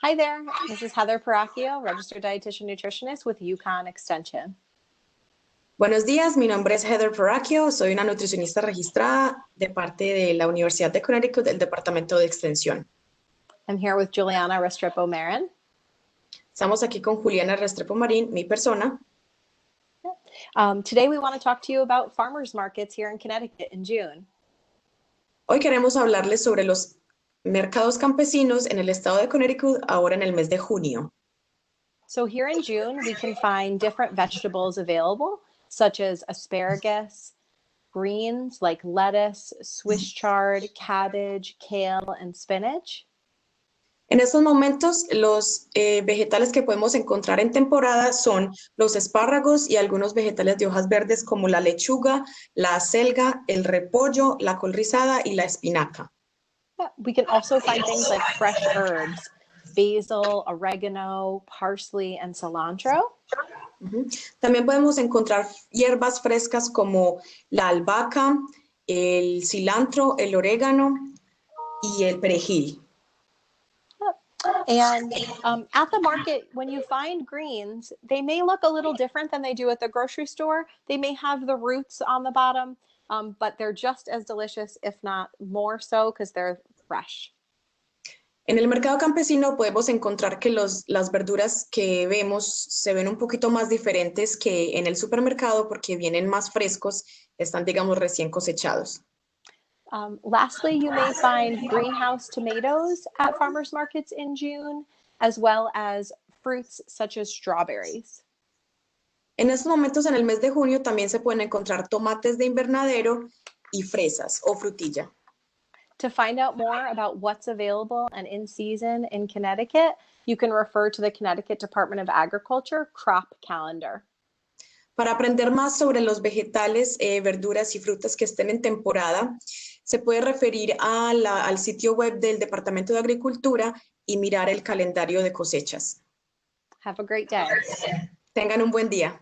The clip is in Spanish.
Hi there, this is Heather Peracchio, Registered Dietitian Nutritionist with UConn Extension. Buenos días, mi nombre es Heather Peracchio, soy una nutricionista registrada de parte de la Universidad de Connecticut del Departamento de Extensión. I'm here with Juliana Restrepo Marin. Estamos aquí con Juliana Restrepo Marin, mi persona. Today we want to talk to you about farmers markets here in Connecticut in June. Hoy queremos hablarles sobre los mercados campesinos en el estado de Connecticut ahora en el mes de junio. So here in June, we can find different vegetables available, such as asparagus, greens like lettuce, Swiss chard, cabbage, kale, and spinach. En estos momentos, los vegetales que podemos encontrar en temporada son los espárragos y algunos vegetales de hojas verdes como la lechuga, la acelga, el repollo, la col rizada y la espinaca. Yeah, we can also find things like fresh herbs, basil, oregano, parsley, and cilantro. También podemos encontrar hierbas frescas como la albahaca, el cilantro, el orégano y el perejil. And at the market, when you find greens, they may look a little different than they do at the grocery store. They may have the roots on the bottom, but they're just as delicious, if not more so, because they're fresh. En el mercado campesino podemos encontrar que las verduras que vemos se ven un poquito más diferentes que en el supermercado porque vienen más frescos, están, digamos, recién cosechados. Lastly, you may find greenhouse tomatoes at farmers markets in June, as well as fruits such as strawberries. En estos momentos, en el mes de junio, también se pueden encontrar tomates de invernadero y fresas o frutilla. To find out more about what's available and in season in Connecticut, you can refer to the Connecticut Department of Agriculture crop calendar. Para aprender más sobre los vegetales, verduras y frutas que estén en temporada, se puede referir al sitio web del Departamento de Agricultura y mirar el calendario de cosechas. Have a great day. Tengan un buen día.